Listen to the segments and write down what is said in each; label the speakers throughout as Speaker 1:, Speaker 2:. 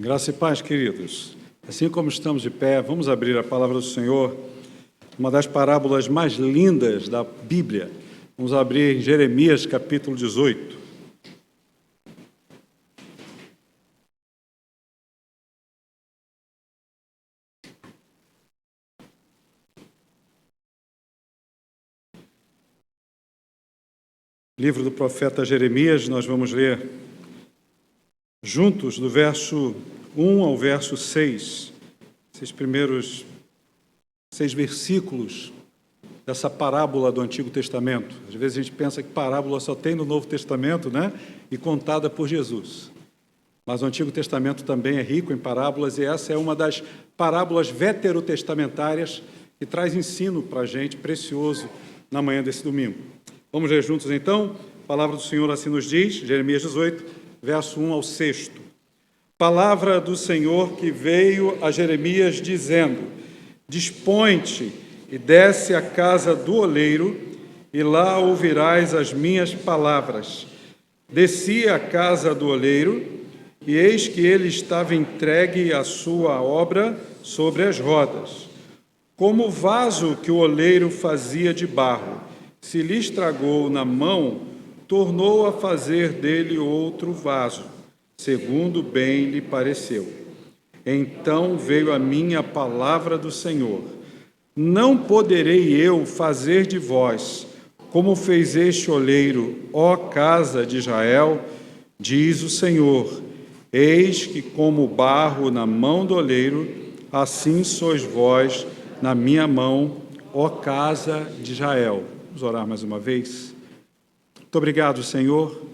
Speaker 1: Graça e paz, queridos. Assim como estamos de pé, vamos abrir a palavra do Senhor, uma das parábolas mais lindas da Bíblia. Vamos abrir em Jeremias, capítulo 18. Livro do profeta Jeremias, nós vamos ler juntos do verso 1 ao verso 6, esses primeiros 6 versículos dessa parábola do Antigo Testamento. Às vezes a gente pensa que parábola só tem no Novo Testamento, né? E contada por Jesus. Mas o Antigo Testamento também é rico em parábolas, e essa é uma das parábolas veterotestamentárias que traz ensino para a gente precioso na manhã desse domingo. Vamos ler juntos então? A palavra do Senhor assim nos diz, Jeremias 18, verso 1 ao 6. Palavra do Senhor que veio a Jeremias dizendo: Dispõe-te e desce à casa do oleiro, e lá ouvirás as minhas palavras. Desci à casa do oleiro, e eis que ele estava entregue à sua obra sobre as rodas. Como o vaso que o oleiro fazia de barro se lhe estragou na mão, tornou a fazer dele outro vaso, segundo bem lhe pareceu. Então veio a mim a palavra do Senhor: Não poderei eu fazer de vós como fez este oleiro, ó casa de Israel, diz o Senhor. Eis que como barro na mão do oleiro, assim sois vós na minha mão, ó casa de Israel. Vamos orar mais uma vez. Muito obrigado, Senhor,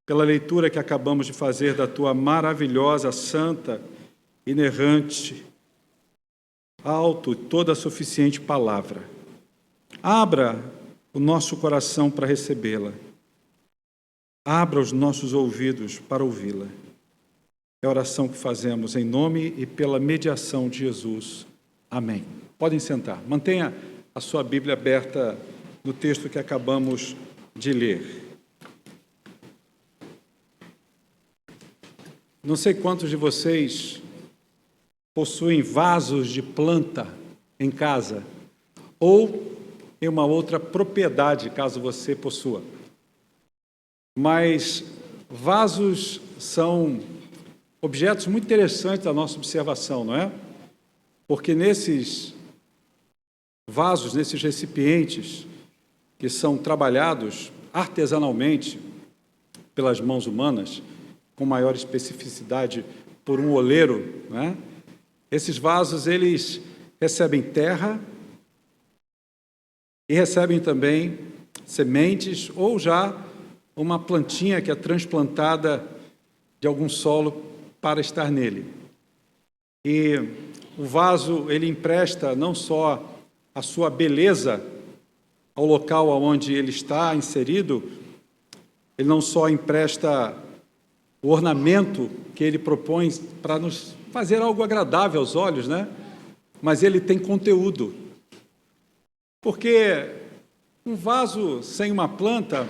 Speaker 1: pela leitura que acabamos de fazer da Tua maravilhosa, santa, inerrante, alto e toda suficiente palavra. Abra o nosso coração para recebê-la. Abra os nossos ouvidos para ouvi-la. É a oração que fazemos em nome e pela mediação de Jesus. Amém. Podem sentar. Mantenha a sua Bíblia aberta no texto que acabamos de ler. Não sei quantos de vocês possuem vasos de planta em casa ou em uma outra propriedade, caso você possua. Mas vasos são objetos muito interessantes da nossa observação, não é? Porque nesses vasos, nesses recipientes que são trabalhados artesanalmente pelas mãos humanas, com maior especificidade por um oleiro, não é? Esses vasos, eles recebem terra e recebem também sementes ou já uma plantinha que é transplantada de algum solo para estar nele. E o vaso, ele empresta não só a sua beleza ao local onde ele está inserido, ele não só empresta o ornamento que ele propõe para nos fazer algo agradável aos olhos, né? Mas ele tem conteúdo. Porque um vaso sem uma planta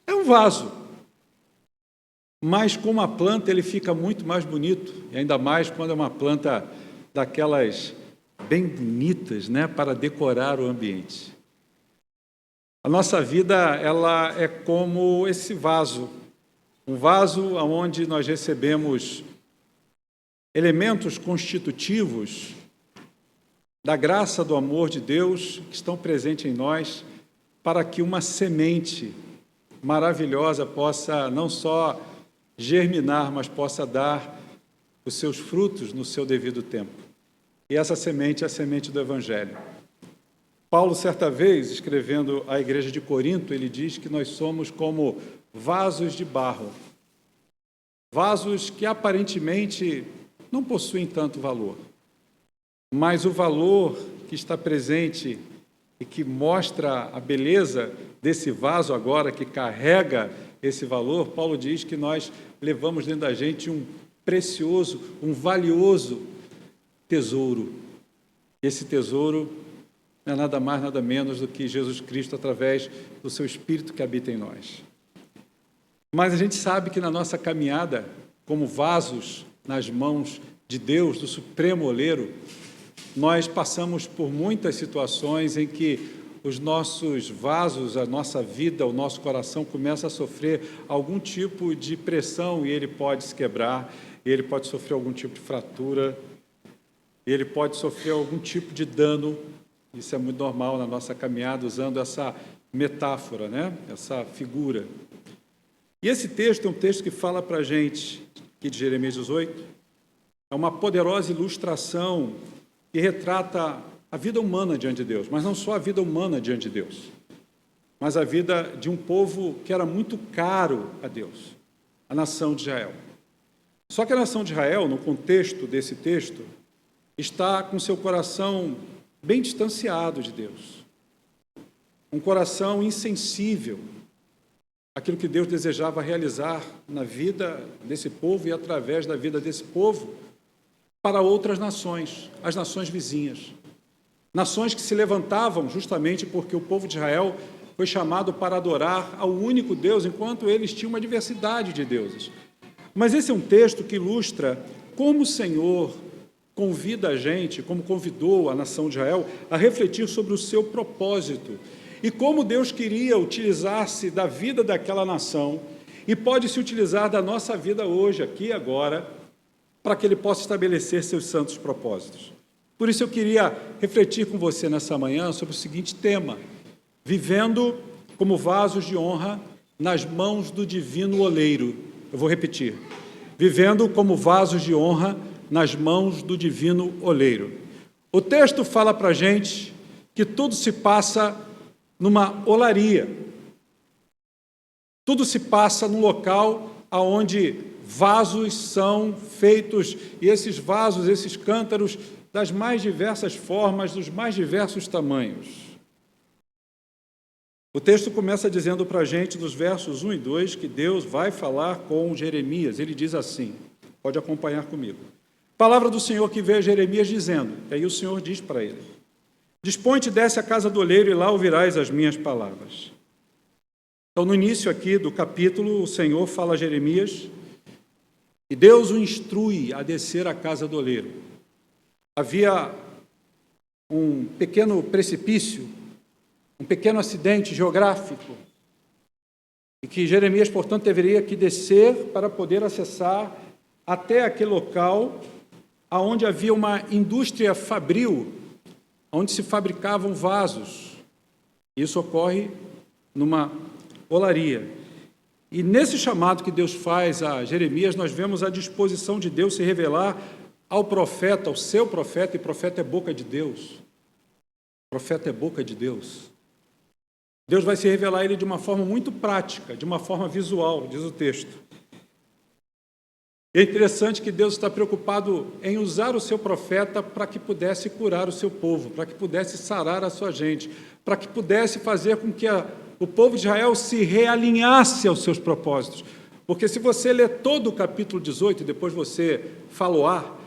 Speaker 1: é um vaso. Mas com uma planta ele fica muito mais bonito, e ainda mais quando é uma planta daquelas bem bonitas, né, para decorar o ambiente. A nossa vida, ela é como esse vaso, um vaso onde nós recebemos elementos constitutivos da graça, do amor de Deus que estão presentes em nós, para que uma semente maravilhosa possa não só germinar, mas possa dar os seus frutos no seu devido tempo. E essa semente é a semente do Evangelho. Paulo, certa vez, escrevendo à igreja de Corinto, ele diz que nós somos como vasos de barro. Vasos que aparentemente não possuem tanto valor. Mas o valor que está presente e que mostra a beleza desse vaso agora, que carrega esse valor, Paulo diz que nós levamos dentro da gente um precioso, um valioso tesouro. Esse tesouro não é nada mais, nada menos do que Jesus Cristo através do seu Espírito que habita em nós. Mas a gente sabe que na nossa caminhada, como vasos nas mãos de Deus, do Supremo Oleiro, nós passamos por muitas situações em que os nossos vasos, a nossa vida, o nosso coração começa a sofrer algum tipo de pressão e ele pode se quebrar, e ele pode sofrer algum tipo de fratura, e ele pode sofrer algum tipo de dano. Isso é muito normal na nossa caminhada, usando essa metáfora, né? Essa figura. E esse texto é um texto que fala para a gente, aqui de Jeremias 18, é uma poderosa ilustração que retrata a vida humana diante de Deus, mas não só a vida humana diante de Deus, mas a vida de um povo que era muito caro a Deus, a nação de Israel. Só que a nação de Israel, no contexto desse texto, está com seu coração bem distanciado de Deus, um coração insensível àquilo que Deus desejava realizar na vida desse povo e através da vida desse povo para outras nações, as nações vizinhas. Nações que se levantavam justamente porque o povo de Israel foi chamado para adorar ao único Deus, enquanto eles tinham uma diversidade de deuses. Mas esse é um texto que ilustra como o Senhor convida a gente, como convidou a nação de Israel, a refletir sobre o seu propósito e como Deus queria utilizar-se da vida daquela nação e pode se utilizar da nossa vida hoje, aqui e agora, para que Ele possa estabelecer seus santos propósitos. Por isso eu queria refletir com você nessa manhã sobre o seguinte tema: vivendo como vasos de honra nas mãos do divino oleiro. Eu vou repetir: vivendo como vasos de honra nas mãos do divino oleiro. O texto fala para a gente que tudo se passa numa olaria. Tudo se passa num local onde vasos são feitos, e esses vasos, esses cântaros, das mais diversas formas, dos mais diversos tamanhos. O texto começa dizendo para a gente, nos versos 1 e 2, que Deus vai falar com Jeremias. Ele diz assim, pode acompanhar comigo. Palavra do Senhor que veio a Jeremias dizendo, e aí o Senhor diz para ele: dispõe-te, desce à casa do oleiro e lá ouvirás as minhas palavras. Então, no início aqui do capítulo, o Senhor fala a Jeremias e Deus o instrui a descer à casa do oleiro. Havia um pequeno precipício, um pequeno acidente geográfico, e que Jeremias, portanto, deveria que descer para poder acessar até aquele local onde havia uma indústria fabril, onde se fabricavam vasos. Isso ocorre numa olaria. E nesse chamado que Deus faz a Jeremias, nós vemos a disposição de Deus se revelar ao profeta, ao seu profeta, e profeta é boca de Deus. Profeta é boca de Deus. Deus vai se revelar a ele de uma forma muito prática, de uma forma visual, diz o texto. E é interessante que Deus está preocupado em usar o seu profeta para que pudesse curar o seu povo, para que pudesse sarar a sua gente, para que pudesse fazer com que o povo de Israel se realinhasse aos seus propósitos. Porque se você ler todo o capítulo 18 e depois você faloar,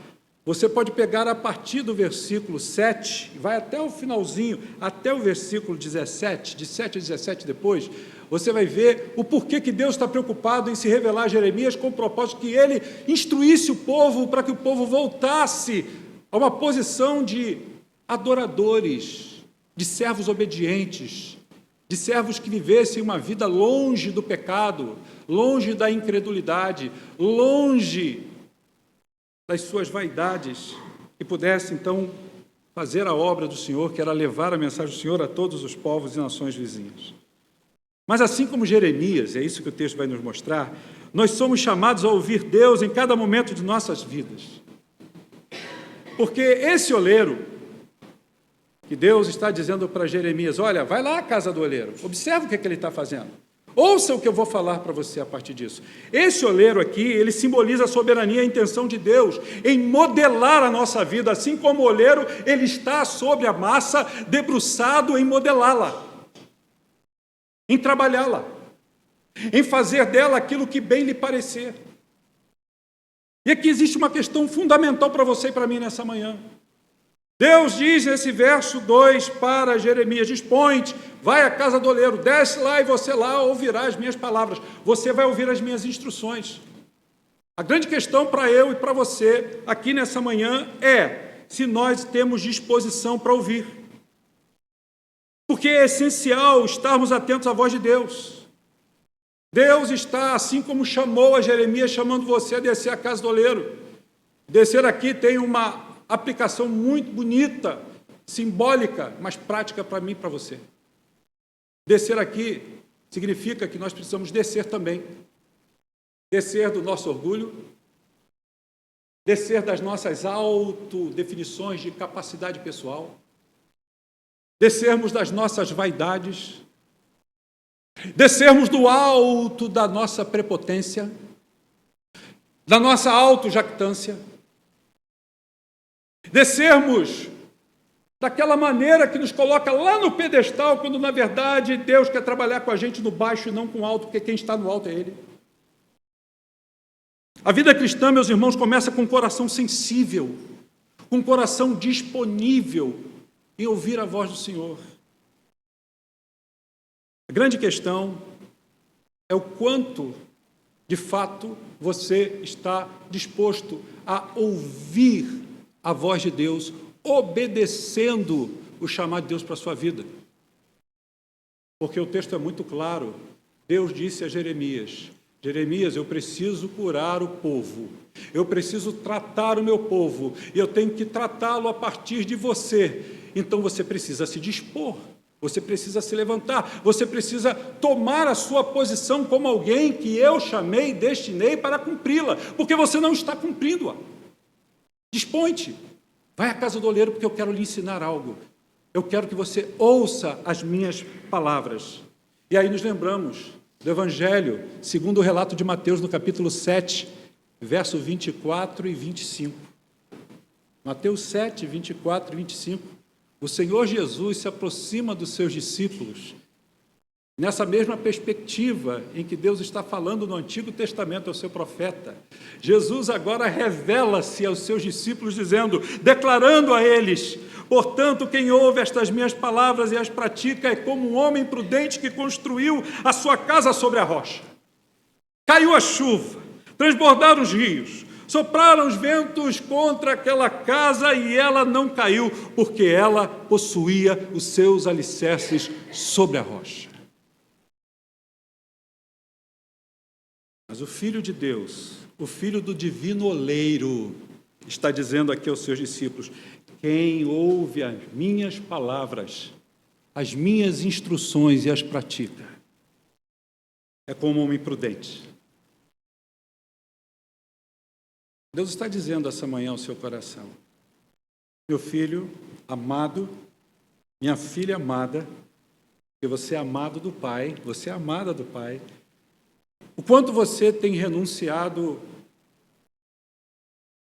Speaker 1: você pode pegar a partir do versículo 7, vai até o finalzinho, até o versículo 17, de 7 a 17 depois, você vai ver o porquê que Deus está preocupado em se revelar a Jeremias com o propósito que ele instruísse o povo para que o povo voltasse a uma posição de adoradores, de servos obedientes, de servos que vivessem uma vida longe do pecado, longe da incredulidade, longe das suas vaidades, e pudesse, então, fazer a obra do Senhor, que era levar a mensagem do Senhor a todos os povos e nações vizinhas. Mas assim como Jeremias, é isso que o texto vai nos mostrar, nós somos chamados a ouvir Deus em cada momento de nossas vidas. Porque esse oleiro, que Deus está dizendo para Jeremias, olha, vai lá à casa do oleiro, observa o que ele está fazendo. Ouça o que eu vou falar para você a partir disso. Esse oleiro aqui, ele simboliza a soberania e a intenção de Deus em modelar a nossa vida, assim como o oleiro, ele está sobre a massa, debruçado em modelá-la, em trabalhá-la, em fazer dela aquilo que bem lhe parecer. E aqui existe uma questão fundamental para você e para mim nessa manhã. Deus diz nesse verso 2 para Jeremias, dispõe-te, vai à casa do oleiro, desce lá e você lá ouvirá as minhas palavras, você vai ouvir as minhas instruções. A grande questão para eu e para você aqui nessa manhã é se nós temos disposição para ouvir. Porque é essencial estarmos atentos à voz de Deus. Deus está, assim como chamou a Jeremias, chamando você a descer à casa do oleiro. Descer aqui tem uma aplicação muito bonita, simbólica, mas prática para mim e para você. Descer aqui significa que nós precisamos descer também. Descer do nosso orgulho, descer das nossas autodefinições de capacidade pessoal, descermos das nossas vaidades, descermos do alto da nossa prepotência, da nossa autojactância, descermos daquela maneira que nos coloca lá no pedestal, quando na verdade Deus quer trabalhar com a gente no baixo e não com o alto, porque quem está no alto é Ele. A vida cristã, meus irmãos, começa com um coração sensível, com um coração disponível em ouvir a voz do Senhor. A grande questão é o quanto, de fato, você está disposto a ouvir a voz de Deus, obedecendo o chamado de Deus para a sua vida. Porque o texto é muito claro. Deus disse a Jeremias: Jeremias, eu preciso curar o povo, eu preciso tratar o meu povo, e eu tenho que tratá-lo a partir de você. Então você precisa se dispor, você precisa se levantar, você precisa tomar a sua posição como alguém que eu chamei e destinei para cumpri-la, porque você não está cumprindo-a. Dispõe-te, vai à casa do oleiro, porque eu quero lhe ensinar algo. Eu quero que você ouça as minhas palavras. E aí nos lembramos do Evangelho, segundo o relato de Mateus, no capítulo 7, verso 24 e 25. Mateus 7, 24 e 25. O Senhor Jesus se aproxima dos seus discípulos, nessa mesma perspectiva em que Deus está falando no Antigo Testamento ao seu profeta. Jesus agora revela-se aos seus discípulos, dizendo, declarando a eles: portanto, quem ouve estas minhas palavras e as pratica é como um homem prudente que construiu a sua casa sobre a rocha. Caiu a chuva, transbordaram os rios, sopraram os ventos contra aquela casa e ela não caiu, porque ela possuía os seus alicerces sobre a rocha. Mas o Filho de Deus, o Filho do Divino Oleiro, está dizendo aqui aos seus discípulos: quem ouve as minhas palavras, as minhas instruções e as pratica, é como um homem prudente. Deus está dizendo essa manhã ao seu coração: meu filho amado, minha filha amada, que você é amado do Pai, você é amada do Pai, o quanto você tem renunciado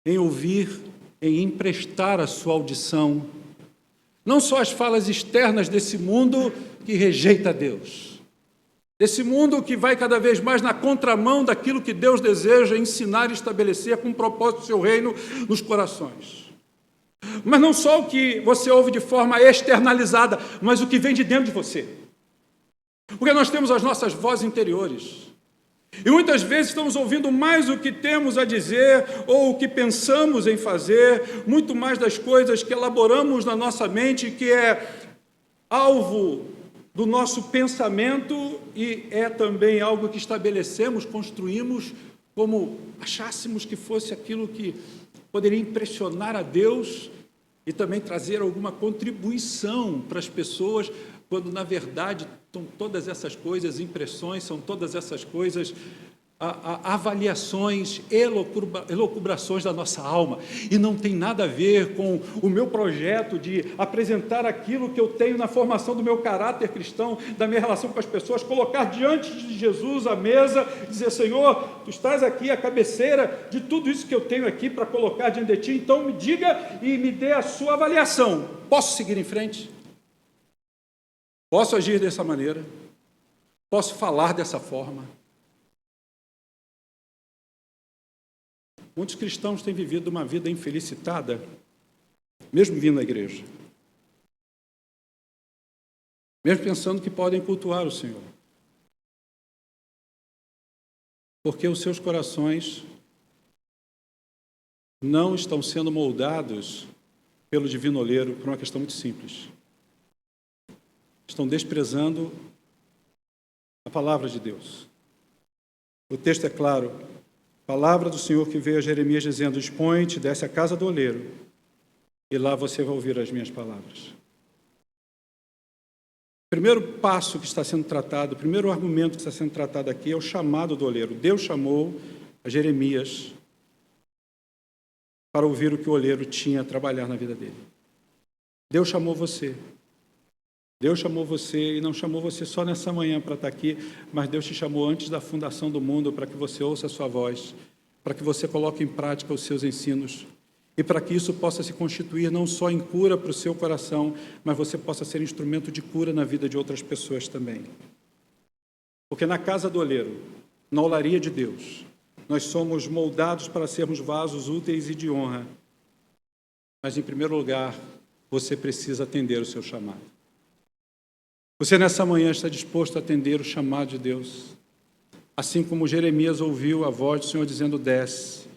Speaker 1: em ouvir, em emprestar a sua audição, não só as falas externas desse mundo que rejeita Deus, desse mundo que vai cada vez mais na contramão daquilo que Deus deseja ensinar e estabelecer com o propósito do seu reino nos corações. Mas não só o que você ouve de forma externalizada, mas o que vem de dentro de você. Porque nós temos as nossas vozes interiores. E muitas vezes estamos ouvindo mais o que temos a dizer ou o que pensamos em fazer, muito mais das coisas que elaboramos na nossa mente, que é alvo do nosso pensamento e é também algo que estabelecemos, construímos como achássemos que fosse aquilo que poderia impressionar a Deus e também trazer alguma contribuição para as pessoas, quando na verdade são todas essas coisas impressões, são todas essas coisas avaliações, elucubrações da nossa alma, e não tem nada a ver com o meu projeto de apresentar aquilo que eu tenho na formação do meu caráter cristão, da minha relação com as pessoas, colocar diante de Jesus a mesa, dizer: Senhor, Tu estás aqui a cabeceira de tudo isso que eu tenho aqui para colocar diante de Ti, então me diga e me dê a sua avaliação. Posso seguir em frente? Posso agir dessa maneira? Posso falar dessa forma? Muitos cristãos têm vivido uma vida infelicitada, mesmo vindo à igreja, mesmo pensando que podem cultuar o Senhor, porque os seus corações não estão sendo moldados pelo divino oleiro por uma questão muito simples. Estão desprezando a palavra de Deus. O texto é claro. Palavra do Senhor que veio a Jeremias dizendo: expõe-te, desce à casa do oleiro, e lá você vai ouvir as minhas palavras. O primeiro passo que está sendo tratado, o primeiro argumento que está sendo tratado aqui é o chamado do oleiro. Deus chamou a Jeremias para ouvir o que o oleiro tinha a trabalhar na vida dele. Deus chamou você. Deus chamou você e não chamou você só nessa manhã para estar aqui, mas Deus te chamou antes da fundação do mundo para que você ouça a sua voz, para que você coloque em prática os seus ensinos e para que isso possa se constituir não só em cura para o seu coração, mas você possa ser instrumento de cura na vida de outras pessoas também. Porque na casa do oleiro, na olaria de Deus, nós somos moldados para sermos vasos úteis e de honra. Mas, em primeiro lugar, você precisa atender o seu chamado. Você, nessa manhã, está disposto a atender o chamado de Deus? Assim como Jeremias ouviu a voz do Senhor dizendo: desce.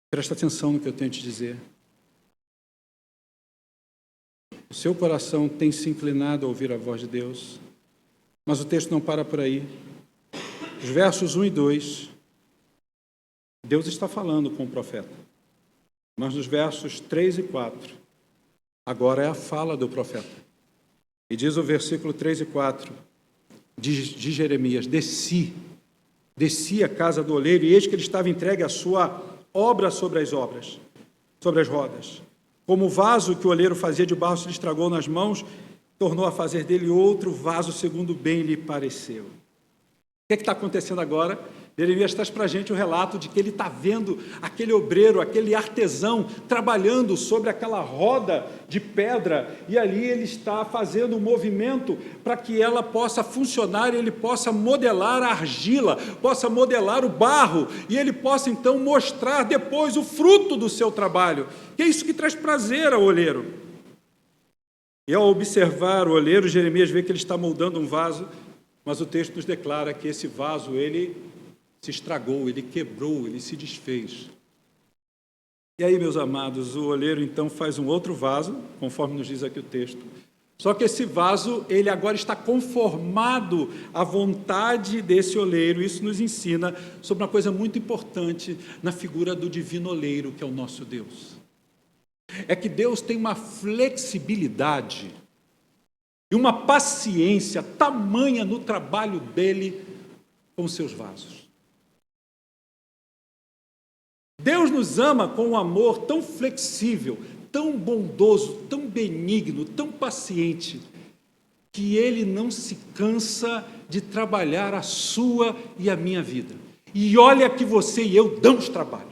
Speaker 1: Presta atenção no que eu tenho a te dizer. O seu coração tem se inclinado a ouvir a voz de Deus, mas o texto não para por aí. Os versos 1 e 2, Deus está falando com o profeta. Mas nos versos 3 e 4, agora é a fala do profeta. E diz o versículo 3 e 4 de Jeremias: desci à casa do oleiro, e eis que ele estava entregue à sua obra sobre as rodas. Como o vaso que o oleiro fazia de barro se lhe estragou nas mãos, tornou a fazer dele outro vaso segundo bem lhe pareceu. O que está acontecendo agora? Jeremias traz para a gente o relato de que ele está vendo aquele obreiro, aquele artesão, trabalhando sobre aquela roda de pedra, e ali ele está fazendo um movimento para que ela possa funcionar, e ele possa modelar a argila, possa modelar o barro, e ele possa então mostrar depois o fruto do seu trabalho, que é isso que traz prazer ao oleiro. E ao observar o oleiro, Jeremias vê que ele está moldando um vaso, mas o texto nos declara que esse vaso, ele se estragou, ele quebrou, ele se desfez. E aí, meus amados, o oleiro então faz um outro vaso, conforme nos diz aqui o texto. Só que esse vaso, ele agora está conformado à vontade desse oleiro. Isso nos ensina sobre uma coisa muito importante na figura do divino oleiro, que é o nosso Deus. É que Deus tem uma flexibilidade e uma paciência tamanha no trabalho dele com os seus vasos. Deus nos ama com um amor tão flexível, tão bondoso, tão benigno, tão paciente, que Ele não se cansa de trabalhar a sua e a minha vida. E olha que você e eu damos trabalho.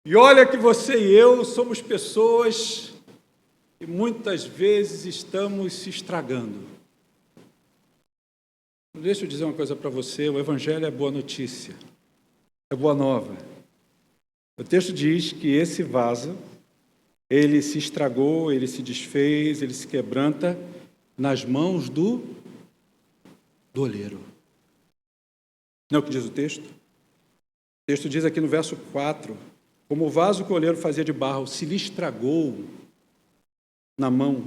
Speaker 1: E olha que você e eu somos pessoas que muitas vezes estamos se estragando. Deixa eu dizer uma coisa para você: o Evangelho é boa notícia, é boa nova. O texto diz que esse vaso, ele se estragou, ele se desfez, ele se quebranta nas mãos do oleiro. Não é o que diz o texto? O texto diz aqui no verso 4, como o vaso que o oleiro fazia de barro se lhe estragou na mão,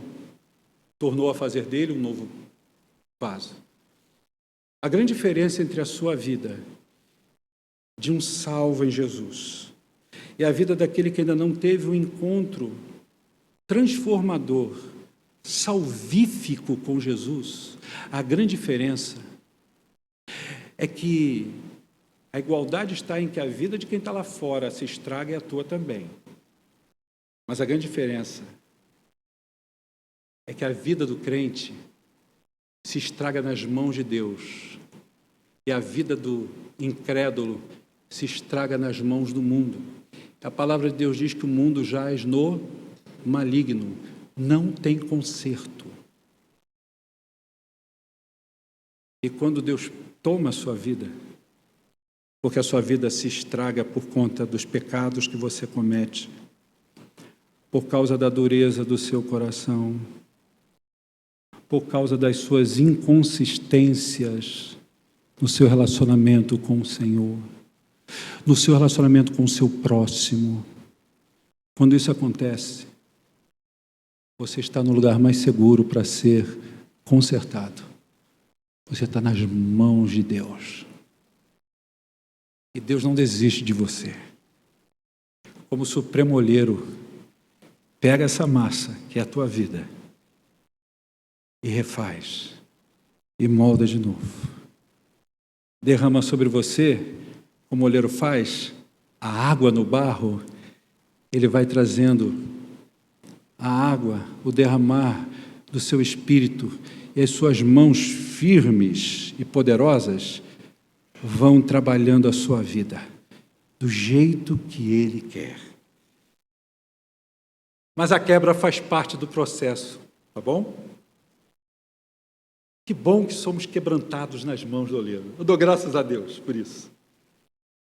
Speaker 1: tornou a fazer dele um novo vaso. A grande diferença entre a sua vida de um salvo em Jesus e a vida daquele que ainda não teve um encontro transformador, salvífico com Jesus, a grande diferença é que a igualdade está em que a vida de quem está lá fora se estraga e a tua também. Mas a grande diferença é que a vida do crente se estraga nas mãos de Deus e a vida do incrédulo se estraga nas mãos do mundo. A palavra de Deus diz que o mundo jaz no maligno, não tem conserto. E quando Deus toma a sua vida, porque a sua vida se estraga por conta dos pecados que você comete, por causa da dureza do seu coração, por causa das suas inconsistências no seu relacionamento com o Senhor, no seu relacionamento com o seu próximo. Quando isso acontece, você está no lugar mais seguro para ser consertado. Você está nas mãos de Deus. E Deus não desiste de você. Como supremo olheiro, pega essa massa, que é a tua vida, e refaz, e molda de novo. Derrama sobre você, como o olheiro faz, a água no barro, ele vai trazendo a água, o derramar do seu espírito, e as suas mãos firmes e poderosas vão trabalhando a sua vida do jeito que Ele quer. Mas a quebra faz parte do processo, tá bom? Que bom que somos quebrantados nas mãos do oleiro. Eu dou graças a Deus por isso.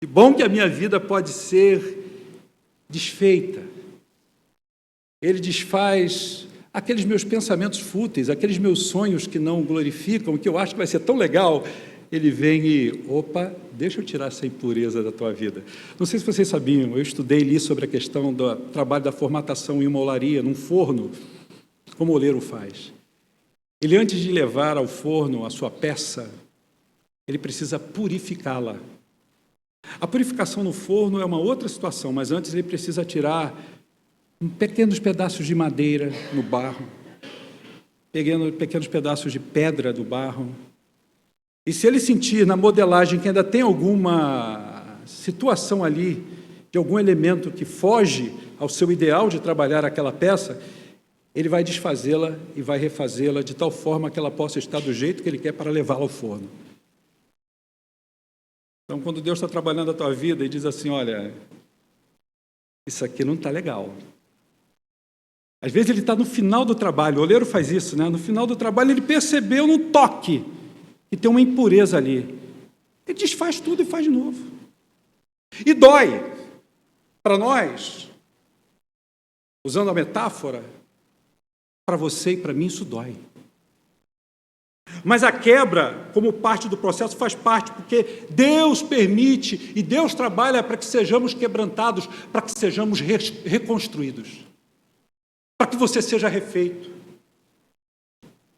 Speaker 1: Que bom que a minha vida pode ser desfeita. Ele desfaz aqueles meus pensamentos fúteis, aqueles meus sonhos que não glorificam, que eu acho que vai ser tão legal. Ele vem e, opa, deixa eu tirar essa impureza da tua vida. Não sei se vocês sabiam, eu estudei ali sobre a questão do trabalho da formatação em uma olaria, num forno, como o oleiro faz. Ele, antes de levar ao forno a sua peça, ele precisa purificá-la. A purificação no forno é uma outra situação, mas antes ele precisa tirar pequenos pedaços de madeira no barro, pequenos pedaços de pedra do barro. E se ele sentir na modelagem que ainda tem alguma situação ali, de algum elemento que foge ao seu ideal de trabalhar aquela peça, ele vai desfazê-la e vai refazê-la de tal forma que ela possa estar do jeito que ele quer para levá-la ao forno. Então, quando Deus está trabalhando a tua vida e diz assim, olha, isso aqui não está legal. Às vezes ele está no final do trabalho, o oleiro faz isso, né? No final do trabalho ele percebeu no toque que tem uma impureza ali. Ele desfaz tudo e faz de novo. E dói. Para nós, usando a metáfora, para você e para mim isso dói. Mas a quebra, como parte do processo, faz parte, porque Deus permite e Deus trabalha para que sejamos quebrantados, para que sejamos reconstruídos, para que você seja refeito.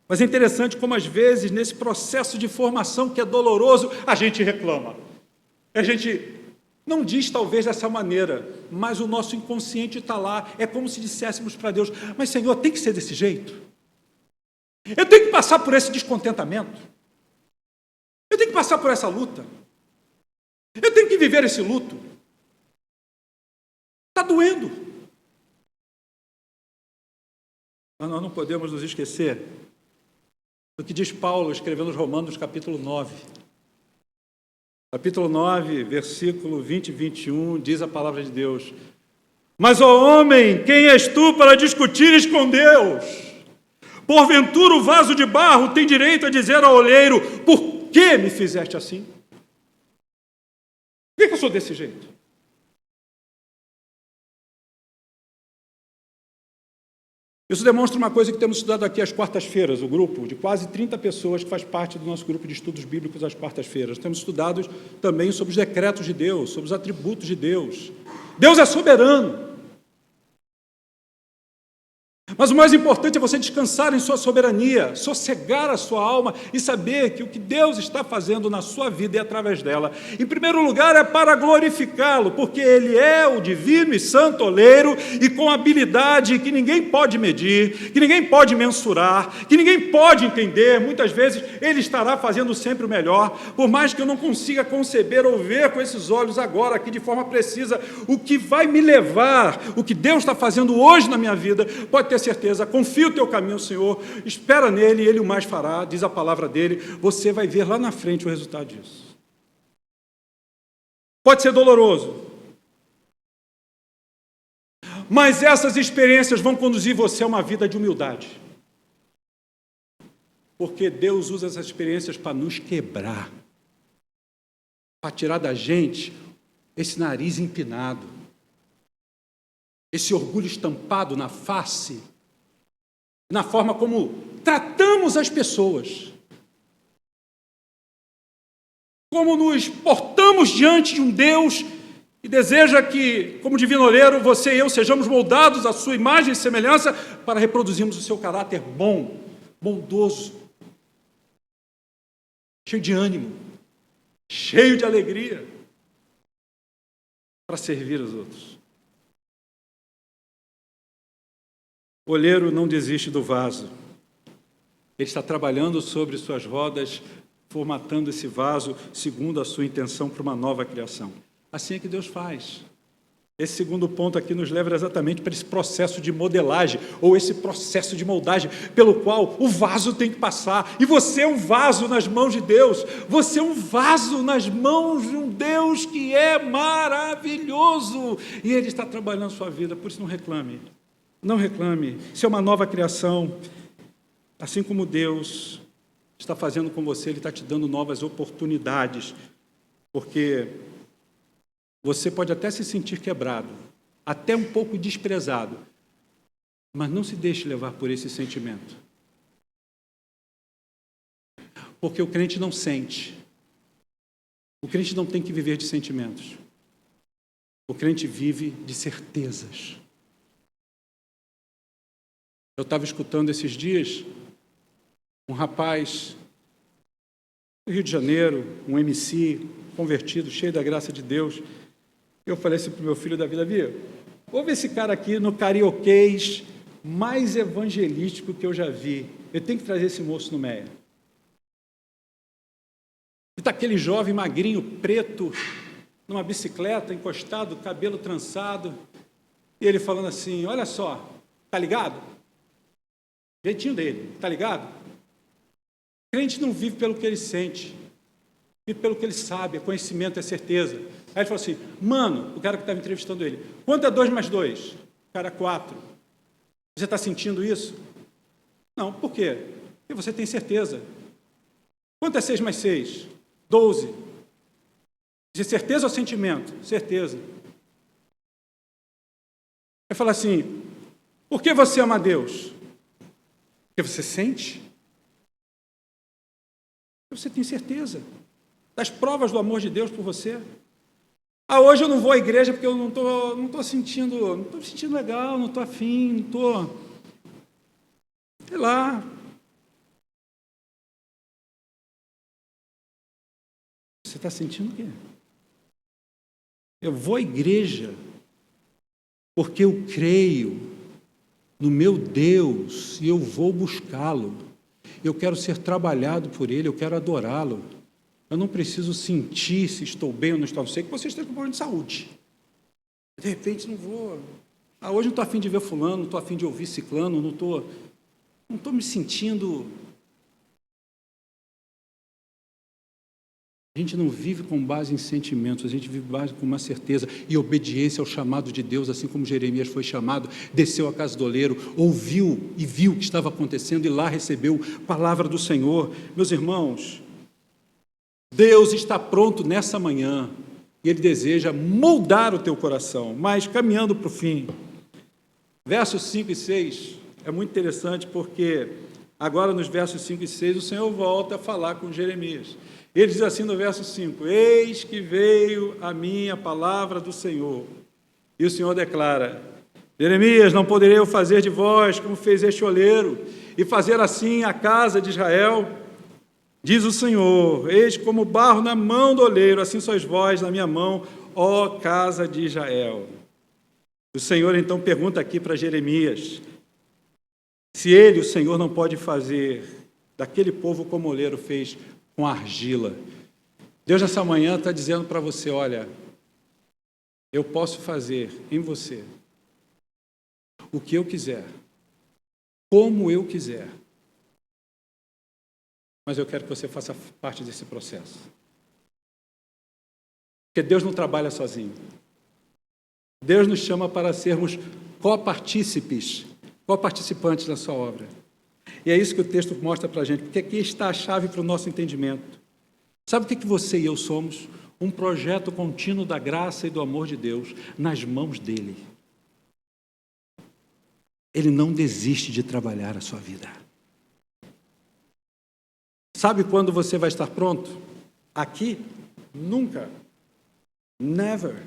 Speaker 1: Mas é interessante como, às vezes, nesse processo de formação que é doloroso, a gente reclama. A gente não diz, talvez, dessa maneira, mas o nosso inconsciente está lá. É como se disséssemos para Deus, mas, Senhor, tem que ser desse jeito? Eu tenho que passar por esse descontentamento? Eu tenho que passar por essa luta? Eu tenho que viver esse luto? Está doendo. Mas nós não podemos nos esquecer do que diz Paulo, escrevendo aos Romanos, capítulo 9. Capítulo 9, versículo 20 e 21, diz a palavra de Deus, mas, ó homem, quem és tu para discutires com Deus? Porventura o vaso de barro tem direito a dizer ao oleiro, por que me fizeste assim? Por que eu sou desse jeito? Isso demonstra uma coisa que temos estudado aqui às quartas-feiras, o grupo de quase 30 pessoas que faz parte do nosso grupo de estudos bíblicos às quartas-feiras. Temos estudado também sobre os decretos de Deus, sobre os atributos de Deus. Deus é soberano. Mas o mais importante é você descansar em sua soberania, sossegar a sua alma e saber que o que Deus está fazendo na sua vida e através dela, em primeiro lugar, é para glorificá-lo, porque Ele é o divino e santo oleiro e com habilidade que ninguém pode medir, que ninguém pode mensurar, que ninguém pode entender. Muitas vezes Ele estará fazendo sempre o melhor, por mais que eu não consiga conceber ou ver com esses olhos agora, aqui de forma precisa, o que vai me levar, o que Deus está fazendo hoje na minha vida, pode ter certeza, confia o teu caminho ao Senhor, espera nele, Ele o mais fará, diz a palavra dele, você vai ver lá na frente o resultado disso. Pode ser doloroso, mas essas experiências vão conduzir você a uma vida de humildade, porque Deus usa essas experiências para nos quebrar, para tirar da gente esse nariz empinado, esse orgulho estampado na face, na forma como tratamos as pessoas. como nos portamos diante de um Deus que deseja que, como divino oleiro, você e eu sejamos moldados à sua imagem e semelhança para reproduzirmos o seu caráter bom, bondoso, cheio de ânimo, cheio de alegria, para servir os outros. O oleiro não desiste do vaso. Ele está trabalhando sobre suas rodas, formatando esse vaso segundo a sua intenção para uma nova criação. Assim é que Deus faz. Esse segundo ponto aqui nos leva exatamente para esse processo de modelagem, ou esse processo de moldagem, pelo qual o vaso tem que passar. E você é um vaso nas mãos de Deus. Você é um vaso nas mãos de um Deus que é maravilhoso. E Ele está trabalhando a sua vida, por isso não reclame. Não reclame. Isso é uma nova criação. Assim como Deus está fazendo com você, Ele está te dando novas oportunidades, porque você pode até se sentir quebrado, até um pouco desprezado, mas não se deixe levar por esse sentimento. Porque o crente não sente. O crente não tem que viver de sentimentos. O crente vive de certezas. Eu estava escutando esses dias um rapaz do Rio de Janeiro, um MC, convertido, cheio da graça de Deus. Eu falei assim para o meu filho Davi, ouve esse cara aqui no carioquês mais evangelístico que eu já vi. Eu tenho que trazer esse moço no Meia. E está aquele jovem magrinho, preto, numa bicicleta, encostado, cabelo trançado, e ele falando assim, olha só, tá ligado? Jeitinho dele, tá ligado? O crente não vive pelo que ele sente, vive pelo que ele sabe, é conhecimento, é certeza. Aí ele falou assim, mano, o cara que estava entrevistando ele, quanto é 2 mais 2? O cara, 4. Você está sentindo isso? Não, por quê? Porque você tem certeza. Quanto é 6 mais 6? 12. De certeza ou sentimento? Certeza. Aí fala assim, por que você ama a Deus? Porque você sente? Você tem certeza das provas do amor de Deus por você. Ah, hoje eu não vou à igreja porque eu não estou me sentindo legal, não estou afim, não estou, sei lá. Você está sentindo o quê? Eu vou à igreja porque eu creio no meu Deus e eu vou buscá-lo. Eu quero ser trabalhado por Ele, eu quero adorá-lo. Eu não preciso sentir se estou bem ou não estou. Eu sei que vocês têm problema de saúde. De repente, não vou. Ah, hoje não estou afim de ver fulano, não estou afim de ouvir ciclano, não estou me sentindo. A gente não vive com base em sentimentos, a gente vive com uma certeza e obediência ao chamado de Deus, assim como Jeremias foi chamado, desceu à casa do oleiro, ouviu e viu o que estava acontecendo e lá recebeu a palavra do Senhor. Meus irmãos, Deus está pronto nessa manhã e Ele deseja moldar o teu coração, mas caminhando para o fim. Versos 5 e 6 é muito interessante porque agora nos versos 5 e 6 o Senhor volta a falar com Jeremias. Ele diz assim no verso 5, eis que veio a minha palavra do Senhor. E o Senhor declara, Jeremias, não poderei eu fazer de vós como fez este oleiro, e fazer assim a casa de Israel? Diz o Senhor, eis como barro na mão do oleiro, assim sois vós na minha mão, ó casa de Israel. O Senhor então pergunta aqui para Jeremias, se ele, o Senhor, não pode fazer daquele povo como o oleiro fez com argila. Deus nessa manhã está dizendo para você, olha, eu posso fazer em você o que eu quiser, como eu quiser, mas eu quero que você faça parte desse processo. Porque Deus não trabalha sozinho. Deus nos chama para sermos copartícipes, coparticipantes da sua obra. E é isso que o texto mostra para a gente, porque aqui está a chave para o nosso entendimento. Sabe o que você e eu somos? Um projeto contínuo da graça e do amor de Deus nas mãos dEle. Ele não desiste de trabalhar a sua vida. Sabe quando você vai estar pronto? Aqui, nunca, never,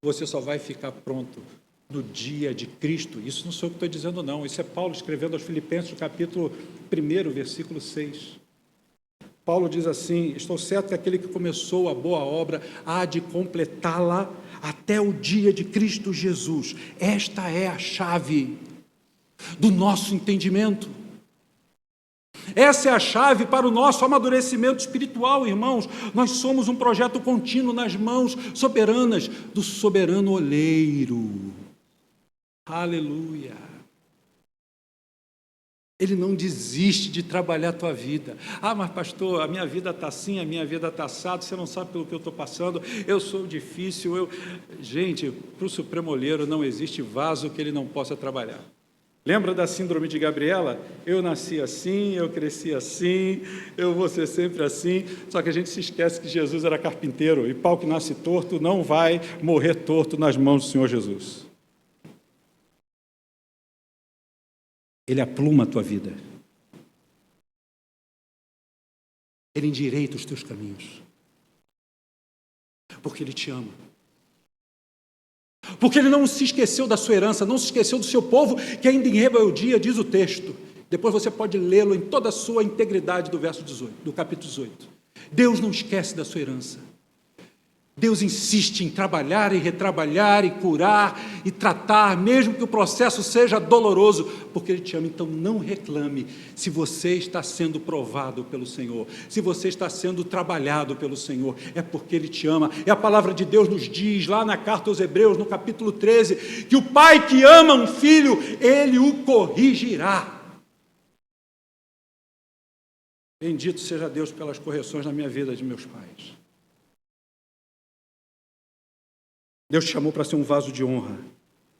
Speaker 1: você só vai ficar pronto no dia de Cristo. Isso não sou eu que estou dizendo, não. Isso é Paulo escrevendo aos Filipenses, no capítulo 1, versículo 6. Paulo diz assim: estou certo que aquele que começou a boa obra há de completá-la até o dia de Cristo Jesus. Esta é a chave do nosso entendimento. Essa é a chave para o nosso amadurecimento espiritual, irmãos. Nós somos um projeto contínuo nas mãos soberanas do soberano oleiro. Aleluia. Ele não desiste de trabalhar a tua vida. Ah, mas pastor, a minha vida está assim, a minha vida está assado, você não sabe pelo que eu estou passando, eu sou difícil, Gente, para o Supremo Oleiro não existe vaso que ele não possa trabalhar. Lembra da síndrome de Gabriela? Eu nasci assim, eu cresci assim, eu vou ser sempre assim. Só que a gente se esquece que Jesus era carpinteiro e pau que nasce torto não vai morrer torto nas mãos do Senhor Jesus. Ele apluma a tua vida. Ele endireita os teus caminhos. Porque Ele te ama. Porque Ele não se esqueceu da sua herança, não se esqueceu do seu povo, que ainda em rebeldia, diz o texto. Depois você pode lê-lo em toda a sua integridade do verso 18, do capítulo 18. Deus não esquece da sua herança. Deus insiste em trabalhar e retrabalhar e curar e tratar, mesmo que o processo seja doloroso, porque Ele te ama. Então não reclame se você está sendo provado pelo Senhor, se você está sendo trabalhado pelo Senhor, é porque Ele te ama. E a palavra de Deus nos diz, lá na carta aos Hebreus, no capítulo 13, que o pai que ama um filho, Ele o corrigirá. Bendito seja Deus pelas correções na minha vida de meus pais. Deus te chamou para ser um vaso de honra.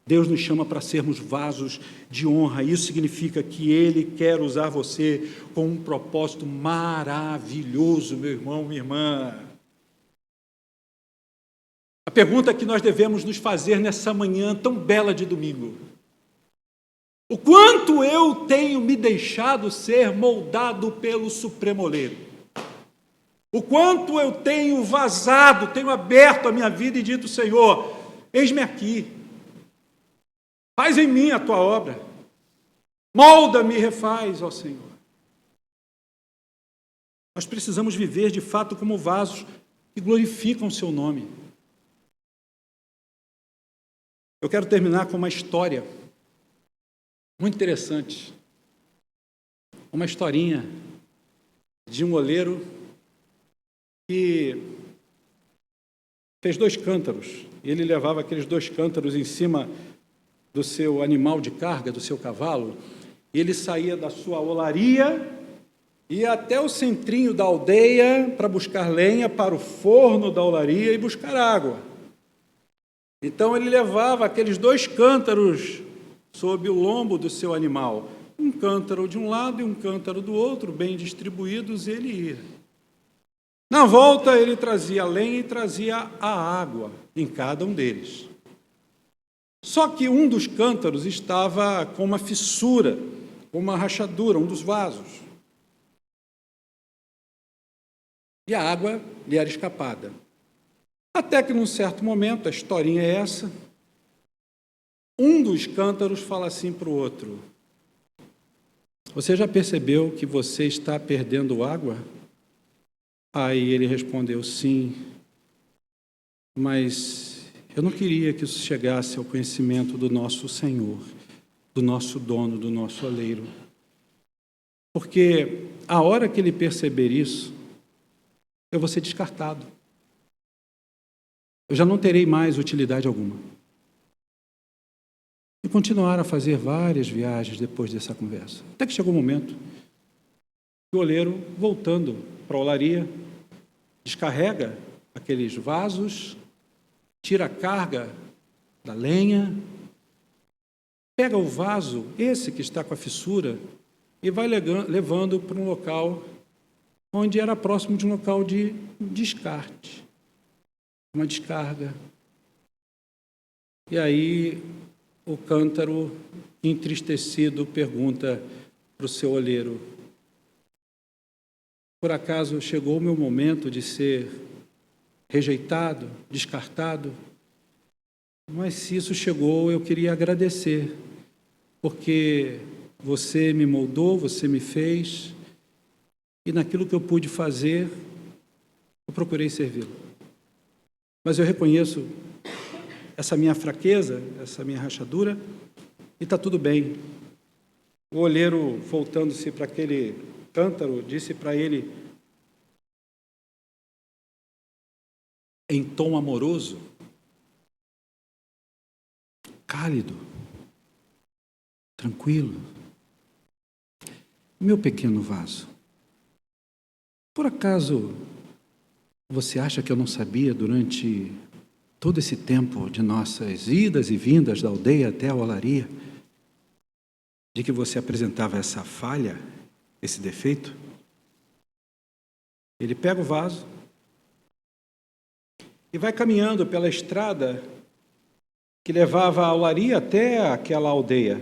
Speaker 1: Deus nos chama para sermos vasos de honra. Isso significa que Ele quer usar você com um propósito maravilhoso, meu irmão, minha irmã. A pergunta que nós devemos nos fazer nessa manhã tão bela de domingo: o quanto eu tenho me deixado ser moldado pelo Supremo Oleiro? O quanto eu tenho vazado, tenho aberto a minha vida e dito: Senhor, eis-me aqui, faz em mim a tua obra, molda-me e refaz, ó Senhor. Nós precisamos viver de fato como vasos que glorificam o seu nome. Eu quero terminar com uma história muito interessante, uma historinha de um oleiro que fez 2 cântaros, e ele levava aqueles 2 cântaros em cima do seu animal de carga, do seu cavalo, e ele saía da sua olaria, ia até o centrinho da aldeia para buscar lenha para o forno da olaria e buscar água. Então ele levava aqueles 2 cântaros sob o lombo do seu animal, um cântaro de um lado e um cântaro do outro, bem distribuídos, e ele ia. Na volta, ele trazia a lenha e trazia a água em cada um deles. Só que um dos cântaros estava com uma fissura, com uma rachadura, um dos vasos. E a água lhe era escapada. Até que, num certo momento, a historinha é essa, um dos cântaros fala assim para o outro: você já percebeu que você está perdendo água? Aí ele respondeu: sim, mas eu não queria que isso chegasse ao conhecimento do nosso Senhor, do nosso dono, do nosso oleiro. Porque a hora que ele perceber isso, eu vou ser descartado. Eu já não terei mais utilidade alguma. E continuaram a fazer várias viagens depois dessa conversa. Até que chegou o momento que o oleiro, voltando para a olaria, descarrega aqueles vasos, tira a carga da lenha, pega o vaso, esse que está com a fissura, e vai levando para um local onde era próximo de um local de descarte, uma descarga. E aí o cântaro, entristecido, pergunta para o seu oleiro: por acaso chegou o meu momento de ser rejeitado, descartado, mas se isso chegou, eu queria agradecer, porque você me moldou, você me fez, e naquilo que eu pude fazer, eu procurei servi-lo. Mas eu reconheço essa minha fraqueza, essa minha rachadura, e está tudo bem. O olheiro, voltando-se para aquele cântaro, disse para ele, em tom amoroso, cálido, tranquilo: meu pequeno vaso, por acaso você acha que eu não sabia durante todo esse tempo de nossas idas e vindas da aldeia até a olaria, de que você apresentava essa falha, esse defeito? Ele pega o vaso e vai caminhando pela estrada que levava a olaria até aquela aldeia.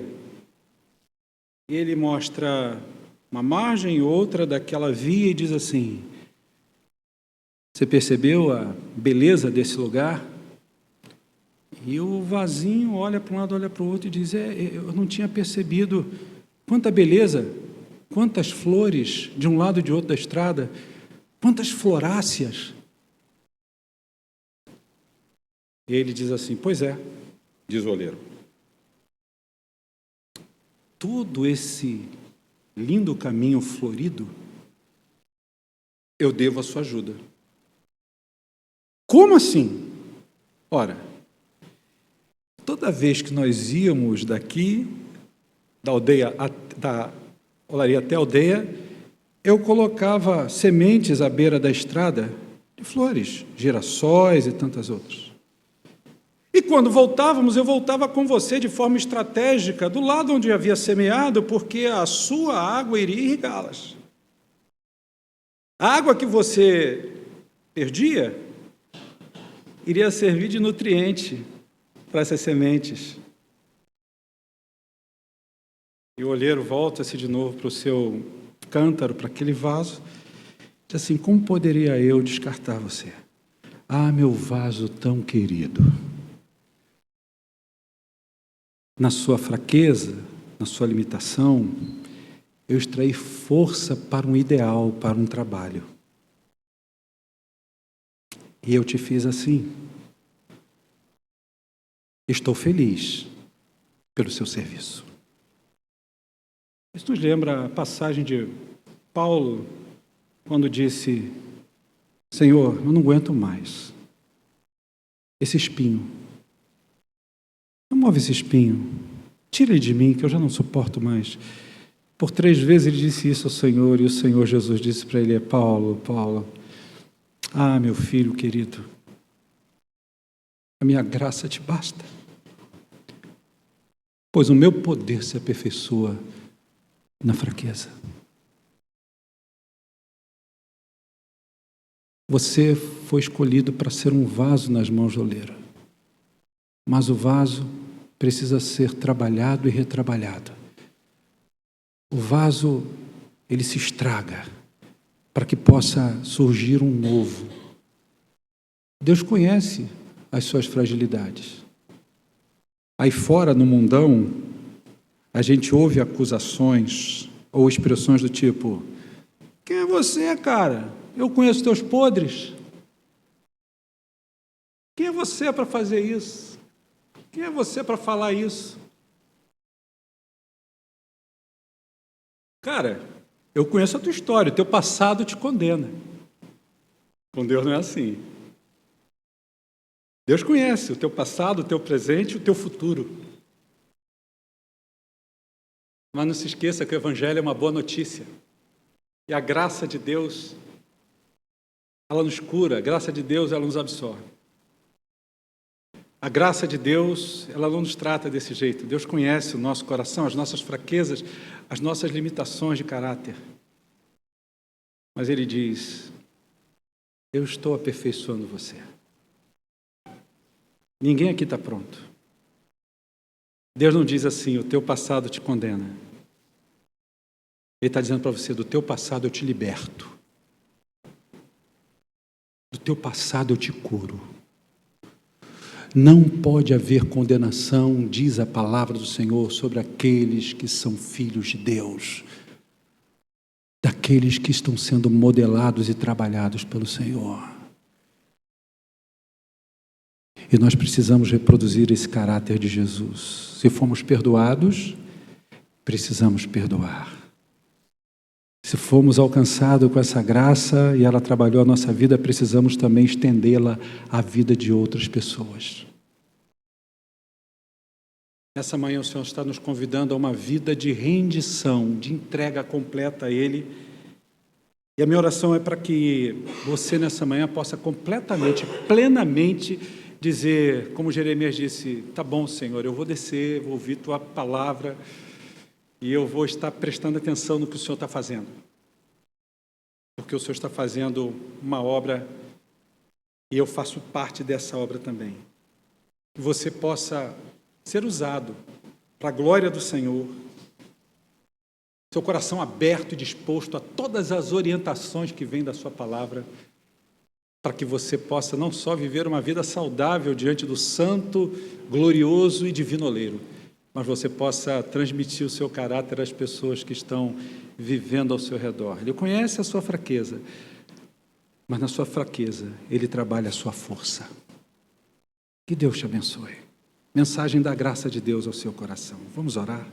Speaker 1: E ele mostra uma margem e outra daquela via e diz assim: você percebeu a beleza desse lugar? E o vasinho olha para um lado, olha para o outro e diz: eu não tinha percebido quanta beleza, quantas flores de um lado e de outro da estrada, quantas floráceas. E ele diz assim: pois é, diz o olheiro, todo esse lindo caminho florido eu devo à sua ajuda. Como assim? Ora, toda vez que nós íamos daqui, da aldeia, da olaria até a aldeia, eu colocava sementes à beira da estrada de flores, girassóis e tantas outras. E quando voltávamos, eu voltava com você de forma estratégica, do lado onde havia semeado, porque a sua água iria irrigá-las. A água que você perdia iria servir de nutriente para essas sementes. E o olheiro volta-se de novo para o seu cântaro, para aquele vaso, diz assim: como poderia eu descartar você? Ah, meu vaso tão querido, na sua fraqueza, na sua limitação, eu extraí força para um ideal, para um trabalho. E eu te fiz assim. Estou feliz pelo seu serviço. Isso nos lembra a passagem de Paulo, quando disse: Senhor, eu não aguento mais esse espinho. Remove esse espinho, tira ele de mim, que eu já não suporto mais. Por 3 vezes ele disse isso ao Senhor, e o Senhor Jesus disse para ele: Paulo, Paulo, ah, meu filho querido, a minha graça te basta, pois o meu poder se aperfeiçoa na fraqueza. Você foi escolhido para ser um vaso nas mãos do oleiro, mas o vaso precisa ser trabalhado e retrabalhado. O vaso, ele se estraga para que possa surgir um novo. Deus conhece as suas fragilidades. Aí fora, no mundão, a gente ouve acusações ou expressões do tipo: quem é você, cara? Eu conheço teus podres. Quem é você para fazer isso? Quem é você para falar isso? Cara, eu conheço a tua história, o teu passado te condena. Com Deus não é assim. Deus conhece o teu passado, o teu presente e o teu futuro. Mas não se esqueça que o Evangelho é uma boa notícia. E a graça de Deus, ela nos cura, a graça de Deus, ela nos absorve. A graça de Deus, ela não nos trata desse jeito. Deus conhece o nosso coração, as nossas fraquezas, as nossas limitações de caráter. Mas Ele diz: eu estou aperfeiçoando você. Ninguém aqui está pronto. Deus não diz assim: o teu passado te condena. Ele está dizendo para você: do teu passado eu te liberto. Do teu passado eu te curo. Não pode haver condenação, diz a palavra do Senhor, sobre aqueles que são filhos de Deus, daqueles que estão sendo modelados e trabalhados pelo Senhor. E nós precisamos reproduzir esse caráter de Jesus. Se fomos perdoados, precisamos perdoar. Se fomos alcançados com essa graça e ela trabalhou a nossa vida, precisamos também estendê-la à vida de outras pessoas. Nessa manhã o Senhor está nos convidando a uma vida de rendição, de entrega completa a Ele. E a minha oração é para que você nessa manhã possa completamente, plenamente dizer, como Jeremias disse, tá bom, Senhor, eu vou descer, vou ouvir Tua palavra, e eu vou estar prestando atenção no que o Senhor está fazendo. Porque o Senhor está fazendo uma obra e eu faço parte dessa obra também. Que você possa ser usado para a glória do Senhor. Seu coração aberto e disposto a todas as orientações que vêm da sua palavra, para que você possa não só viver uma vida saudável diante do santo, glorioso e divino oleiro, mas você possa transmitir o seu caráter às pessoas que estão vivendo ao seu redor. Ele conhece a sua fraqueza, mas na sua fraqueza, Ele trabalha a sua força. Que Deus te abençoe. Mensagem da graça de Deus ao seu coração. Vamos orar?